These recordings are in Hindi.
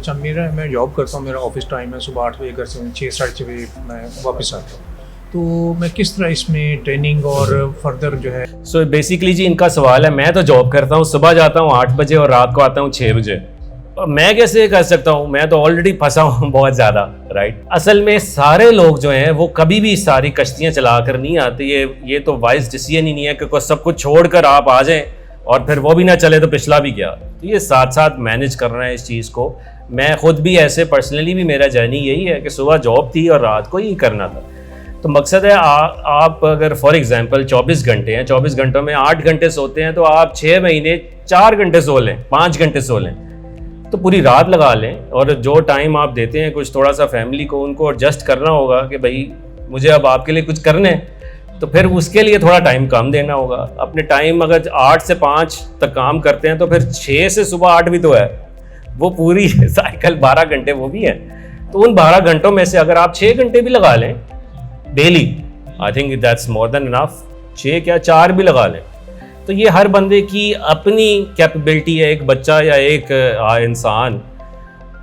अच्छा मैं जॉब करता हूँ, मेरा ऑफिस टाइम है सुबह 8 बजे, घर से 6 साढ़े 6 बजे मैं वापस आता हूँ। तो मैं किस तरह इसमें ट्रेनिंग और फर्दर जो है। सो बेसिकली जी इनका सवाल है, मैं तो जॉब करता हूँ, सुबह जाता हूँ 8 बजे और रात को आता हूँ 6 बजे। मैं कैसे कर सकता हूँ, मैं तो ऑलरेडी फंसा हूँ बहुत ज़्यादा, राइट। असल में सारे लोग जो हैं वो कभी भी सारी कश्तियाँ चला कर नहीं आते। ये तो वाइज डिसीजन ही नहीं है कि सब कुछ छोड़कर आप आ जाएं और फिर वो भी ना चले तो पिछला भी गया। तो ये साथ साथ मैनेज करना है इस चीज़ को। मैं खुद भी ऐसे पर्सनली भी मेरा जर्नी यही है कि सुबह जॉब थी और रात को ही करना था। तो मकसद है आप अगर फॉर एग्जांपल 24 घंटे हैं, 24 घंटों में 8 घंटे सोते हैं, तो आप 6 महीने 4 घंटे सो लें, 5 घंटे सो लें, तो पूरी रात लगा लें। और जो टाइम आप देते हैं कुछ थोड़ा सा फैमिली को उनको एडजस्ट करना होगा कि भाई मुझे अब आपके लिए कुछ करने, तो फिर उसके लिए थोड़ा टाइम कम देना होगा। अपने टाइम अगर 8 से 5 तक काम करते हैं तो फिर 6 से सुबह 8 भी तो है, वो पूरी साइकिल 12 घंटे वो भी है। तो उन 12 घंटों में से अगर आप 6 घंटे भी लगा लें daily, I think that's more than enough. 6 क्या 4 भी लगा लें, तो ये हर बंदे की अपनी कैपेबिलिटी है। एक बच्चा या एक इंसान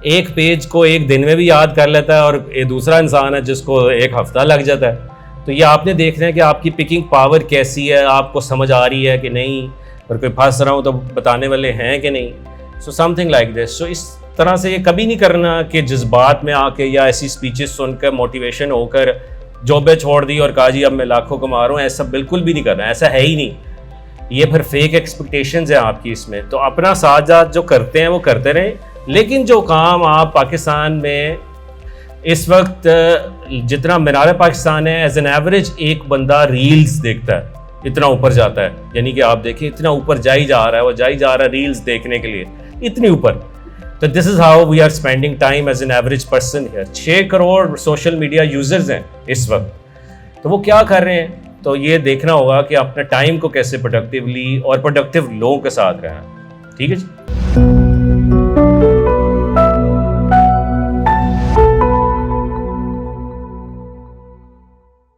एक पेज को एक दिन में भी याद कर लेता है और एक दूसरा इंसान है जिसको एक हफ्ता लग जाता है। तो ये आपने देखना है कि आपकी पिकिंग पावर कैसी है, आपको समझ आ रही है कि नहीं, और कोई फंस रहा हूँ तो बताने वाले हैं कि नहीं। So something like this. So इस तरह से ये कभी नहीं करना कि जज्बात में आके या ऐसी स्पीचेस सुनकर मोटिवेशन होकर जॉबें छोड़ दी और कहा जी अब मैं लाखों कमा रहा हूँ। ऐसा बिल्कुल भी नहीं करना, ऐसा है ही नहीं। ये फिर फेक एक्सपेक्टेशंस है आपकी इसमें। तो अपना साथ साथ जो करते हैं वो करते रहें, लेकिन जो काम आप पाकिस्तान में इस वक्त जितना मीनार पाकिस्तान है, एज एन एवरेज एक बंदा रील्स देखता है, इतना ऊपर जाता है। यानी कि आप देखिए इतना ऊपर जा ही जा रहा है, वो जा ही जा रहा है रील्स देखने के लिए, इतनी ऊपर। तो this is how we are spending time as an average person here. 6 crore social media users हैं इस वक्त, तो वो क्या कर रहे हैं। तो ये देखना होगा कि अपने टाइम को कैसे प्रोडक्टिवली और प्रोडक्टिव लोगों के साथ रहें। ठीक है जी।